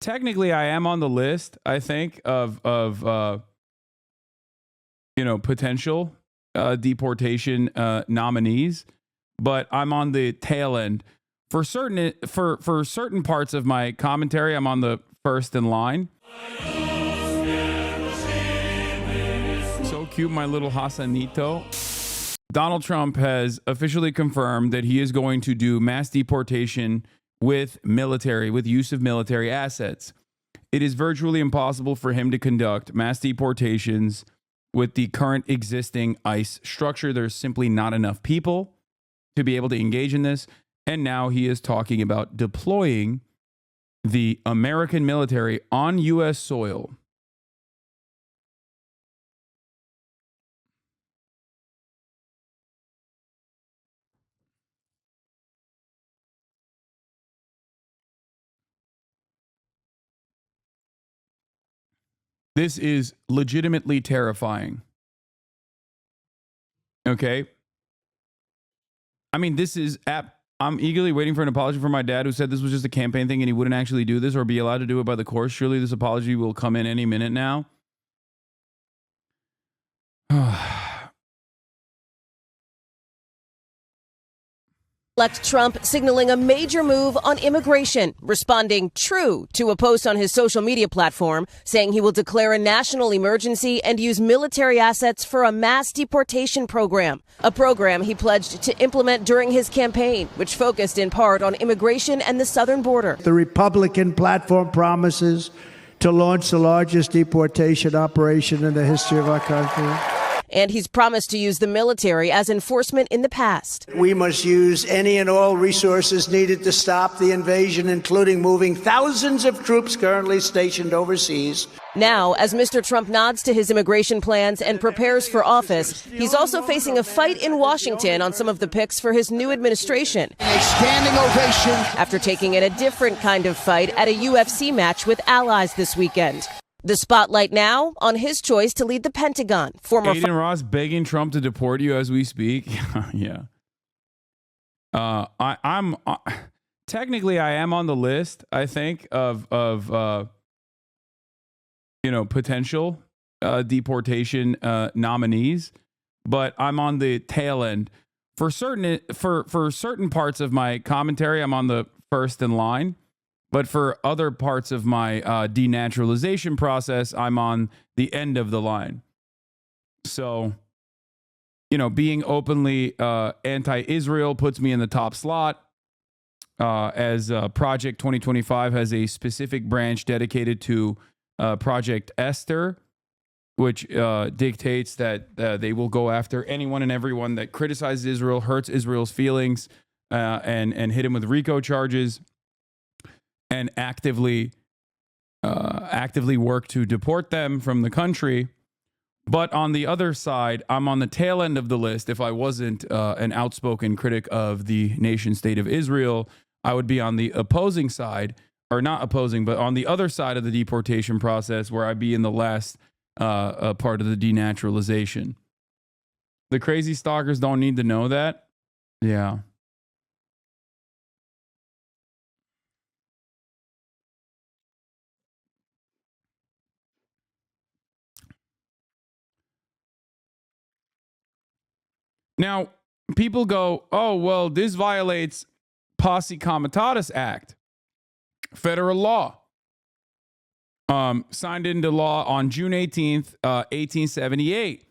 technically I am on the list, I think, of potential deportation nominees, but I'm on the tail end. For certain parts of my commentary, I'm on the first in line. So cute, my little Hasanito. Donald Trump has officially confirmed that he is going to do mass deportation with use of military assets. It is virtually impossible for him to conduct mass deportations with the current existing ICE structure. There's simply not enough people to be able to engage in this. And now he is talking about deploying the American military on U.S. soil. This is legitimately terrifying. Okay. I mean, I'm eagerly waiting for an apology from my dad, who said this was just a campaign thing and he wouldn't actually do this or be allowed to do it by the course. Surely this apology will come in any minute now. Elect Trump signaling a major move on immigration, responding true to a post on his social media platform, saying he will declare a national emergency and use military assets for a mass deportation program, a program he pledged to implement during his campaign, which focused in part on immigration and the southern border. The Republican platform promises to launch the largest deportation operation in the history of our country. And he's promised to use the military as enforcement in the past. We must use any and all resources needed to stop the invasion, including moving thousands of troops currently stationed overseas. Now, as Mr. Trump nods to his immigration plans and prepares for office, he's also facing a fight in Washington on some of the picks for his new administration. A standing ovation. After taking in a different kind of fight at a UFC match with allies this weekend. The spotlight now on his choice to lead the Pentagon. Former Aiden Ross begging Trump to deport you as we speak. Yeah. I'm technically I am on the list, I think, of potential deportation nominees, but I'm on the tail end. For certain parts of my commentary, I'm on the first in line. But for other parts of my denaturalization process, I'm on the end of the line. So, being openly anti-Israel puts me in the top slot, as Project 2025 has a specific branch dedicated to Project Esther, which dictates that they will go after anyone and everyone that criticizes Israel, hurts Israel's feelings, and hit him with RICO charges. And actively work to deport them from the country. But on the other side, I'm on the tail end of the list. If I wasn't an outspoken critic of the nation state of Israel, I would be on the opposing side, or not opposing, but on the other side of the deportation process, where I'd be in the last part of the denaturalization. The crazy stalkers don't need to know that. Yeah. Now, people go, oh, well, this violates Posse Comitatus Act, federal law, signed into law on June 18th, 1878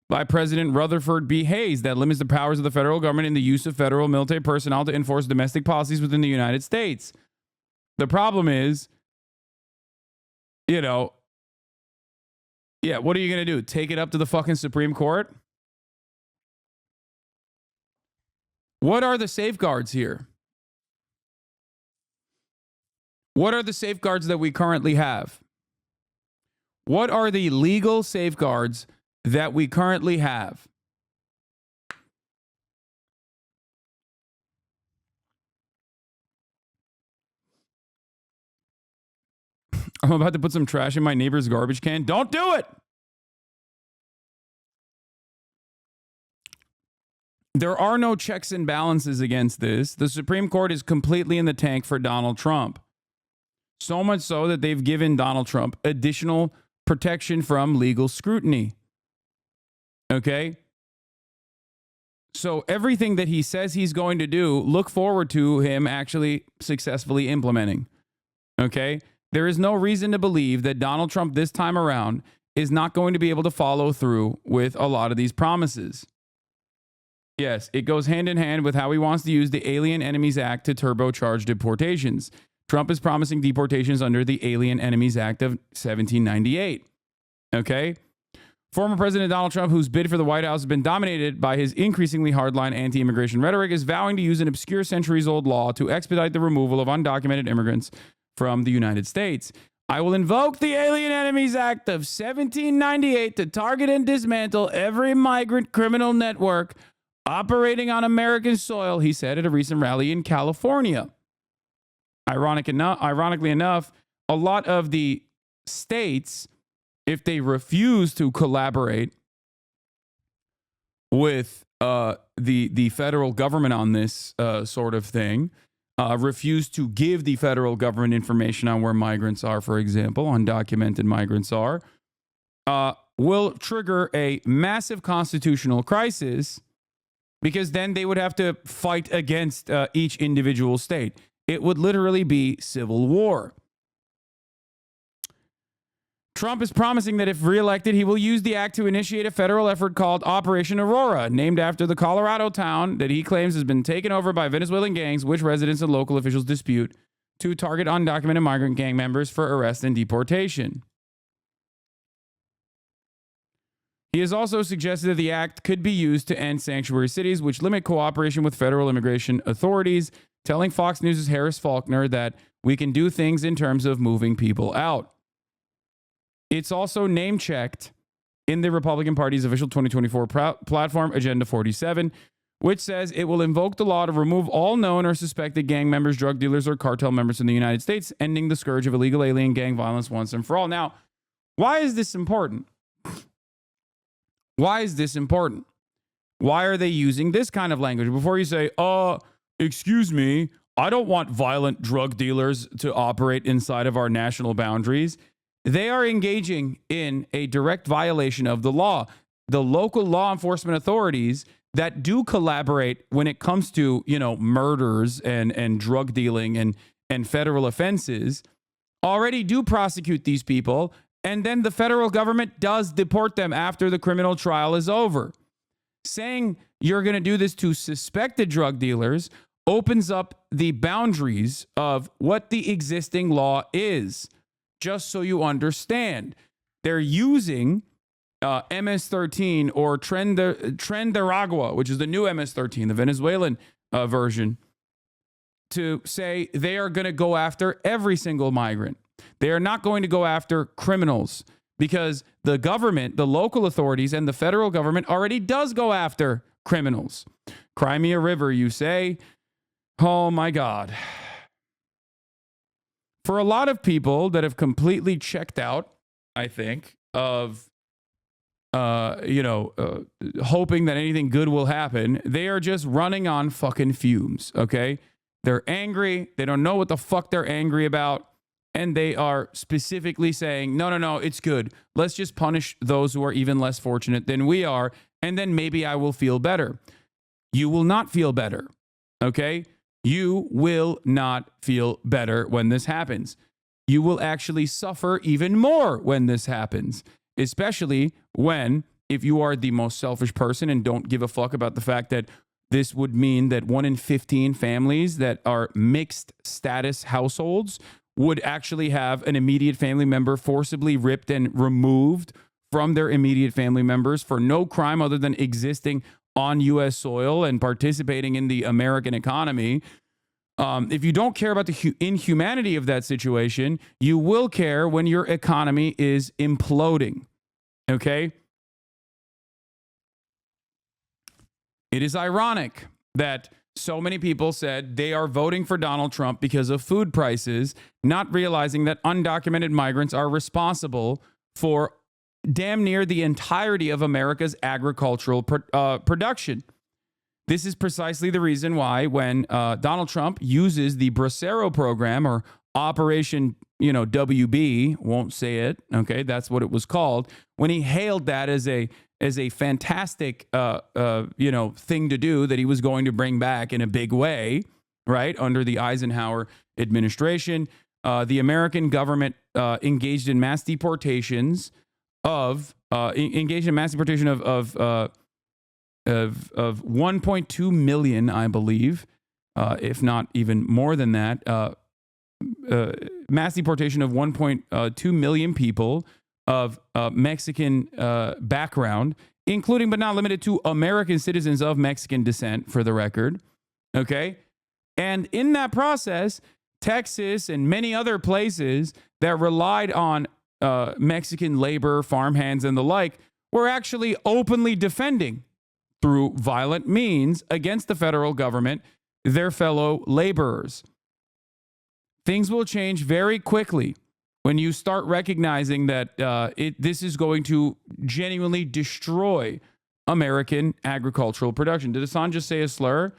by President Rutherford B. Hayes, that limits the powers of the federal government in the use of federal military personnel to enforce domestic policies within the United States. The problem is, what are you going to do? Take it up to the fucking Supreme Court? What are the safeguards here? What are the safeguards that we currently have? What are the legal safeguards that we currently have? I'm about to put some trash in my neighbor's garbage can. Don't do it! There are no checks and balances against this. The Supreme Court is completely in the tank for Donald Trump. So much so that they've given Donald Trump additional protection from legal scrutiny. Okay? So everything that he says he's going to do, look forward to him actually successfully implementing. Okay? There is no reason to believe that Donald Trump this time around is not going to be able to follow through with a lot of these promises. Yes, it goes hand in hand with how he wants to use the Alien Enemies Act to turbocharge deportations. Trump is promising deportations under the Alien Enemies Act of 1798. Okay? Former President Donald Trump, whose bid for the White House has been dominated by his increasingly hardline anti-immigration rhetoric, is vowing to use an obscure centuries-old law to expedite the removal of undocumented immigrants from the United States. I will invoke the Alien Enemies Act of 1798 to target and dismantle every migrant criminal network operating on American soil, he said at a recent rally in California. Ironically enough, a lot of the states, if they refuse to collaborate with the federal government on this sort of thing, refuse to give the federal government information on where migrants are, for example, undocumented migrants are, will trigger a massive constitutional crisis, because then they would have to fight against each individual state. It would literally be civil war. Trump is promising that if reelected, he will use the act to initiate a federal effort called Operation Aurora, named after the Colorado town that he claims has been taken over by Venezuelan gangs, which residents and local officials dispute, to target undocumented migrant gang members for arrest and deportation. He has also suggested that the act could be used to end sanctuary cities, which limit cooperation with federal immigration authorities, telling Fox News' Harris Faulkner that we can do things in terms of moving people out. It's also name-checked in the Republican Party's official 2024 platform, Agenda 47, which says it will invoke the law to remove all known or suspected gang members, drug dealers, or cartel members in the United States, ending the scourge of illegal alien gang violence once and for all. Now, why is this important? Why is this important? Why are they using this kind of language? Before you say, excuse me, I don't want violent drug dealers to operate inside of our national boundaries. They are engaging in a direct violation of the law. The local law enforcement authorities that do collaborate when it comes to, murders and drug dealing and federal offenses already do prosecute these people. And then the federal government does deport them after the criminal trial is over. Saying you're going to do this to suspected drug dealers opens up the boundaries of what the existing law is. Just so you understand, they're using MS-13 or Tren de Aragua, which is the new MS-13, the Venezuelan version, to say they are going to go after every single migrant. They are not going to go after criminals because the government, the local authorities, and the federal government already does go after criminals. Cry me a river, you say? Oh, my God. For a lot of people that have completely checked out, I think, of, hoping that anything good will happen, they are just running on fucking fumes, okay? They're angry. They don't know what the fuck they're angry about. And they are specifically saying, no, it's good. Let's just punish those who are even less fortunate than we are, and then maybe I will feel better. You will not feel better, okay? You will not feel better when this happens. You will actually suffer even more when this happens, especially when, if you are the most selfish person and don't give a fuck about the fact that this would mean that 1 in 15 families that are mixed status households would actually have an immediate family member forcibly ripped and removed from their immediate family members for no crime other than existing on U.S. soil and participating in the American economy. If you don't care about the inhumanity of that situation, you will care when your economy is imploding. Okay? It is ironic that so many people said they are voting for Donald Trump because of food prices, not realizing that undocumented migrants are responsible for damn near the entirety of America's agricultural production. This is precisely the reason why when Donald Trump uses the Bracero program or Operation WB, won't say it. Okay, that's what it was called. When he hailed that as a fantastic thing to do, that he was going to bring back in a big way, right, under the Eisenhower administration, the American government engaged in mass deportations of 1.2 million, I believe, if not even more than that. Mass deportation of 1.2 million people of Mexican background, including but not limited to American citizens of Mexican descent, for the record. Okay. And in that process, Texas and many other places that relied on Mexican labor, farmhands, and the like were actually openly defending through violent means against the federal government their fellow laborers. Things will change very quickly when you start recognizing that this is going to genuinely destroy American agricultural production. Did Hasan just say a slur?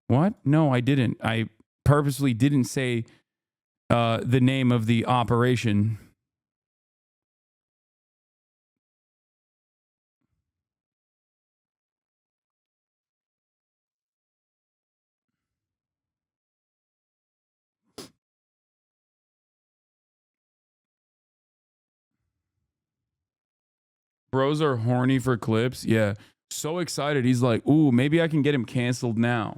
What? No, I didn't. I purposely didn't say the name of the operation. Bros are horny for clips. Yeah. So excited. He's like, ooh, maybe I can get him canceled now.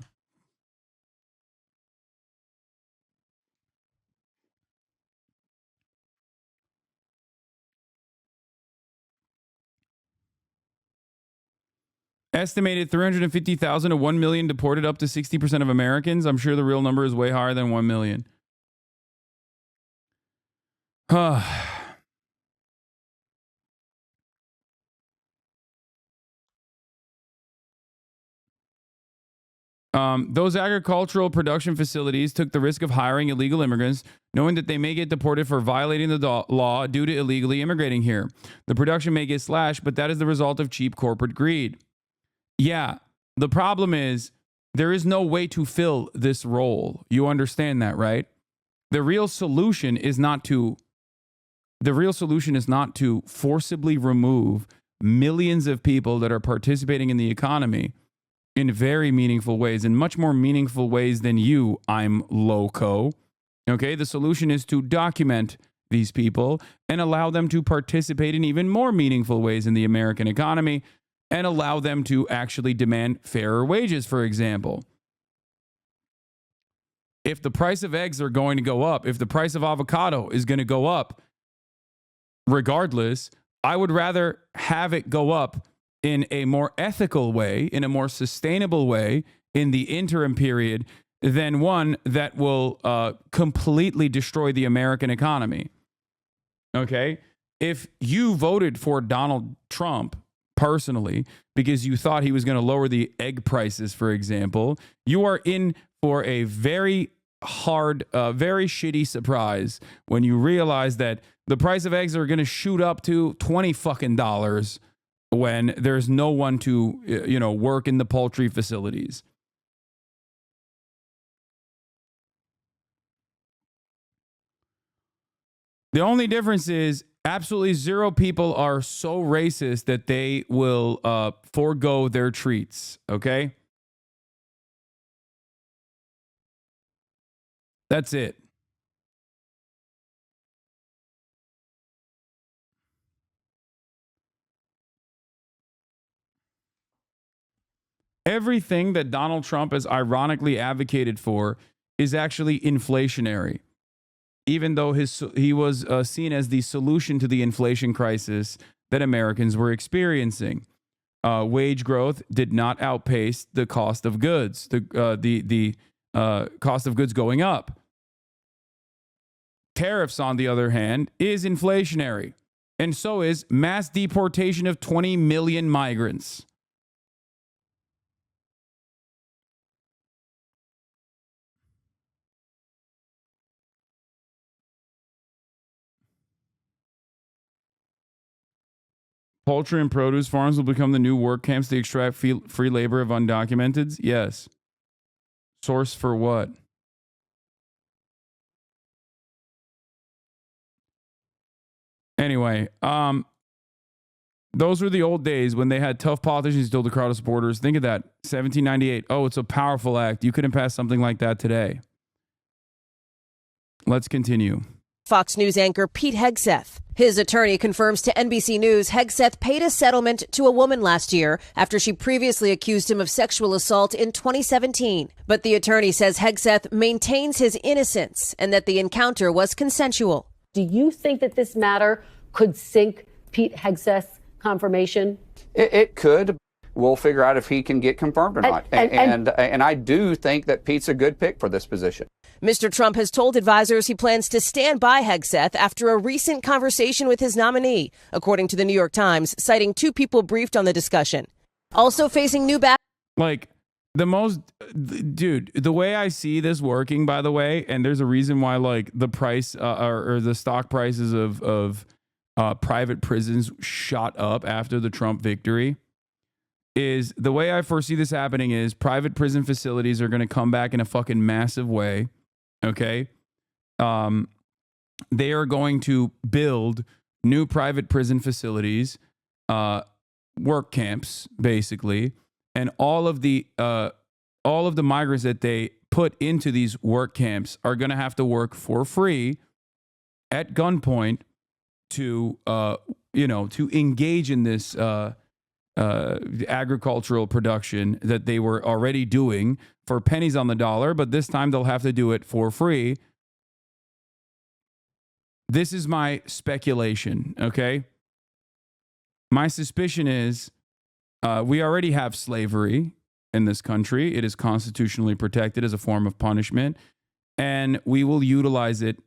Estimated 350,000 to 1 million deported, up to 60% of Americans. I'm sure the real number is way higher than 1 million. Those agricultural production facilities took the risk of hiring illegal immigrants, knowing that they may get deported for violating the law due to illegally immigrating here. The production may get slashed, but that is the result of cheap corporate greed. Yeah, the problem is there is no way to fill this role. You understand that, right? The real solution is not to forcibly remove millions of people that are participating in the economy in very meaningful ways, in much more meaningful ways than you, I'm loco. Okay, the solution is to document these people and allow them to participate in even more meaningful ways in the American economy, and allow them to actually demand fairer wages, for example. If the price of eggs are going to go up, if the price of avocado is going to go up, regardless, I would rather have it go up in a more ethical way, in a more sustainable way in the interim period, than one that will completely destroy the American economy. Okay? If you voted for Donald Trump personally because you thought he was going to lower the egg prices, for example, you are in for a very hard, very shitty surprise when you realize that the price of eggs are going to shoot up to $20 fucking when there's no one to, work in the poultry facilities. The only difference is absolutely zero people are so racist that they will forego their treats, okay? That's it. Everything that Donald Trump has ironically advocated for is actually inflationary, even though he was seen as the solution to the inflation crisis that Americans were experiencing. Wage growth did not outpace the cost of goods, the cost of goods going up. Tariffs, on the other hand, is inflationary, and so is mass deportation of 20 million migrants. Poultry and produce farms will become the new work camps to extract free labor of undocumenteds? Yes. Source for what? Anyway, those were the old days when they had tough politicians still to crowd of supporters. Think of that. 1798. Oh, it's a powerful act. You couldn't pass something like that today. Let's continue. Fox News anchor Pete Hegseth. His attorney confirms to NBC News Hegseth paid a settlement to a woman last year after she previously accused him of sexual assault in 2017. But the attorney says Hegseth maintains his innocence and that the encounter was consensual. Do you think that this matter could sink Pete Hegseth's confirmation? It could. We'll figure out if he can get confirmed or not. And I do think that Pete's a good pick for this position. Mr. Trump has told advisors he plans to stand by Hegseth after a recent conversation with his nominee, according to the New York Times, citing two people briefed on the discussion. Also facing new Like, the most, dude, the way I see this working, by the way, and there's a reason why, like, the price or the stock prices of private prisons shot up after the Trump victory, is the way I foresee this happening is private prison facilities are going to come back in a fucking massive way. Okay. They are going to build new private prison facilities, work camps, basically. And all of the migrants that they put into these work camps are going to have to work for free at gunpoint to engage in this, agricultural production that they were already doing for pennies on the dollar, but this time they'll have to do it for free. This is my speculation, okay? My suspicion is we already have slavery in this country. It is constitutionally protected as a form of punishment, and we will utilize it.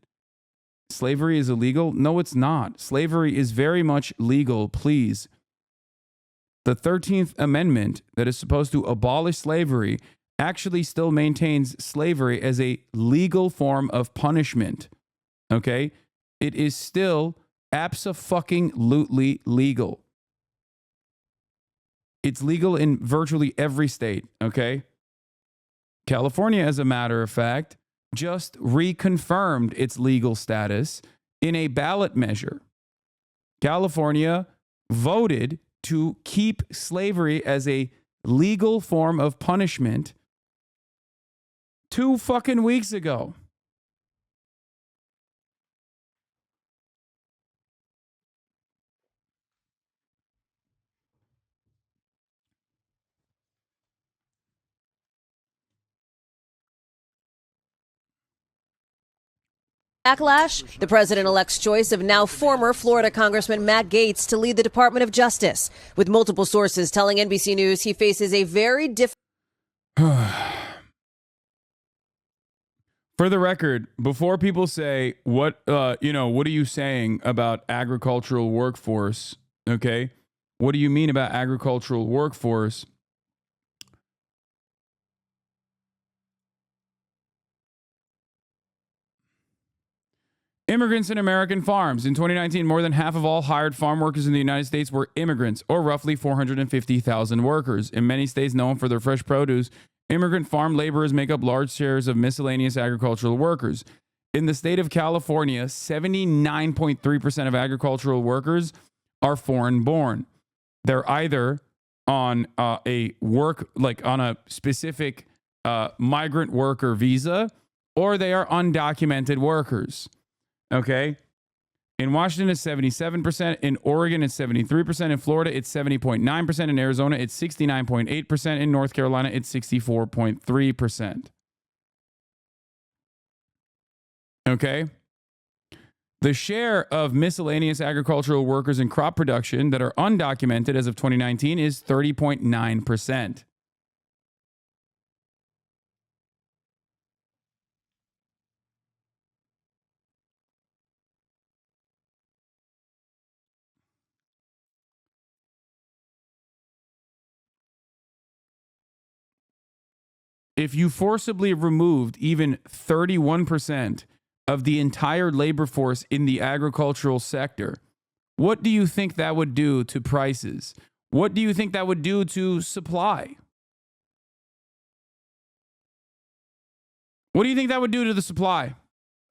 Slavery is illegal? No, it's not. Slavery is very much legal, please. The 13th Amendment that is supposed to abolish slavery actually still maintains slavery as a legal form of punishment. Okay? It is still abso-fucking-lutely legal. It's legal in virtually every state, okay? California, as a matter of fact, just reconfirmed its legal status in a ballot measure. California voted to keep slavery as a legal form of punishment 2 fucking weeks ago. Backlash, the president-elect's choice of now former Florida Congressman Matt Gaetz to lead the Department of Justice, with multiple sources telling NBC News he faces a very different... For the record, before people say, what are you saying about agricultural workforce? Okay. What do you mean about agricultural workforce? Immigrants in American farms. In 2019, more than half of all hired farm workers in the United States were immigrants, or roughly 450,000 workers. In many states known for their fresh produce, immigrant farm laborers make up large shares of miscellaneous agricultural workers. In the state of California, 79.3% of agricultural workers are foreign-born. They're either on a specific migrant worker visa, or they are undocumented workers. Okay. In Washington, it's 77%. In Oregon, it's 73%. In Florida, it's 70.9%. In Arizona, it's 69.8%. In North Carolina, it's 64.3%. Okay. The share of miscellaneous agricultural workers in crop production that are undocumented as of 2019 is 30.9%. If you forcibly removed even 31% of the entire labor force in the agricultural sector, what do you think that would do to prices? What do you think that would do to supply? What do you think that would do to the supply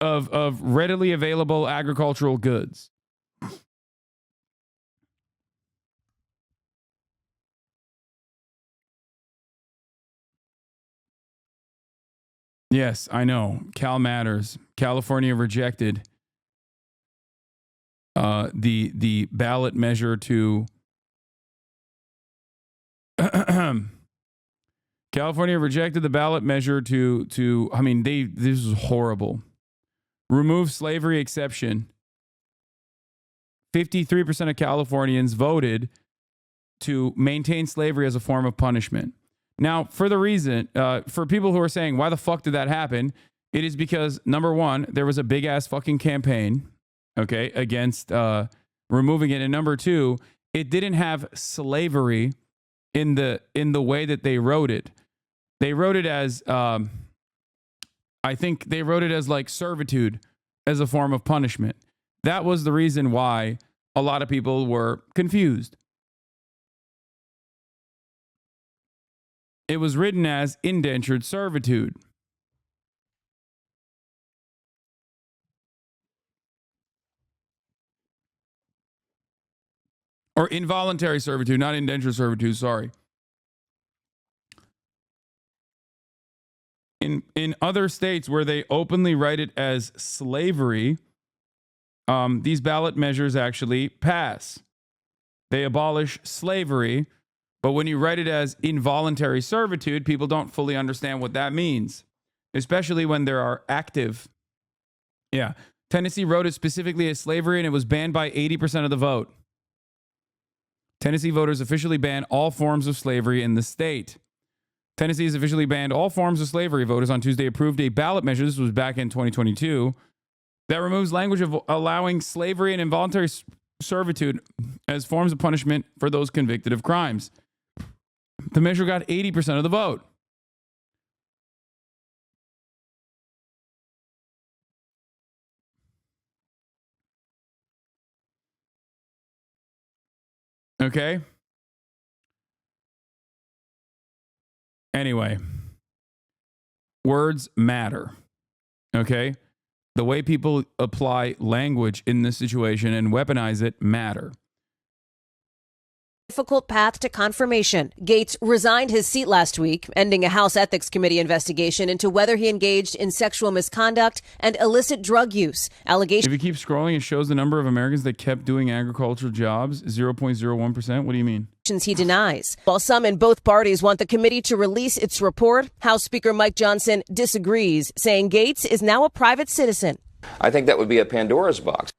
of readily available agricultural goods? Yes, I know. Cal matters. California rejected the ballot measure to California rejected the ballot measure to I mean this is horrible. Remove slavery exception. 53% of Californians voted to maintain slavery as a form of punishment. Now, for the reason, for people who are saying, why the fuck did that happen? It is because, number one, there was a big ass fucking campaign, okay, against removing it. And number two, it didn't have slavery in the way that they wrote it. They wrote it as, I think they wrote it as like servitude as a form of punishment. That was the reason why a lot of people were confused. It was written as indentured servitude. Or involuntary servitude, not indentured servitude, sorry. In other states where they openly write it as slavery, these ballot measures actually pass. They abolish slavery, but when you write it as involuntary servitude, people don't fully understand what that means, especially when there are active. Yeah, Tennessee wrote it specifically as slavery, and it was banned by 80% of the vote. Tennessee voters officially banned all forms of slavery in the state. Tennessee has officially banned all forms of slavery. Voters on Tuesday approved a ballot measure, this was back in 2022, that removes language of allowing slavery and involuntary servitude as forms of punishment for those convicted of crimes. The measure got 80% of the vote. Okay. Anyway, words matter. Okay. The way people apply language in this situation and weaponize it matter. Difficult path to confirmation. Gates resigned his seat last week, ending a House Ethics Committee investigation into whether he engaged in sexual misconduct and illicit drug use. Allegations. If you keep scrolling, it shows the number of Americans that kept doing agricultural jobs, 0.01%. What do you mean? He denies. While some in both parties want the committee to release its report, House Speaker Mike Johnson disagrees, saying Gates is now a private citizen. I think that would be a Pandora's box.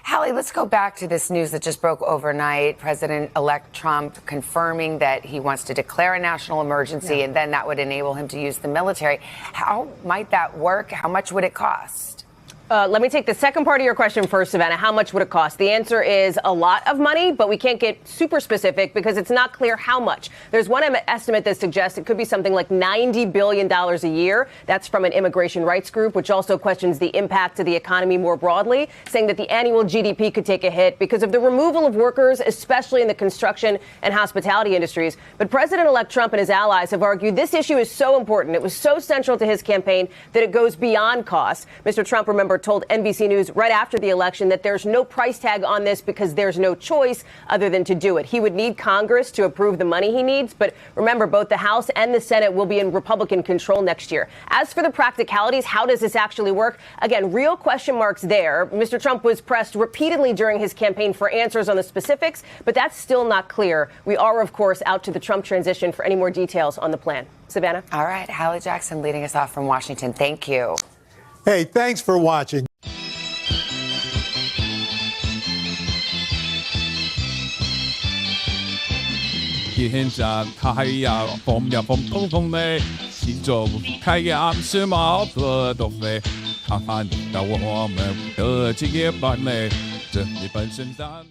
Hallie, let's go back to this news that just broke overnight. President-elect Trump confirming that he wants to declare a national emergency, and then that would enable him to use the military. How might that work? How much would it cost? Let me take the second part of your question first, Savannah. How much would it cost? The answer is a lot of money, but we can't get super specific because it's not clear how much. There's one estimate that suggests it could be something like $90 billion a year. That's from an immigration rights group, which also questions the impact to the economy more broadly, saying that the annual GDP could take a hit because of the removal of workers, especially in the construction and hospitality industries. But President-elect Trump and his allies have argued this issue is so important. It was so central to his campaign that it goes beyond cost. Mr. Trump, remember, told NBC News right after the election that there's no price tag on this because there's no choice other than to do it. He would need Congress to approve the money he needs. But remember, both the House and the Senate will be in Republican control next year. As for the practicalities, how does this actually work? Again, real question marks there. Mr. Trump was pressed repeatedly during his campaign for answers on the specifics, but that's still not clear. We are, of course, out to the Trump transition for any more details on the plan. Savannah? All right. Hallie Jackson leading us off from Washington. Thank you. Hey, thanks for watching. Hiện ra太陽風呀風風風呢，是做太陽是毛不都飛，看看到我們的職業版呢，這裡本身上。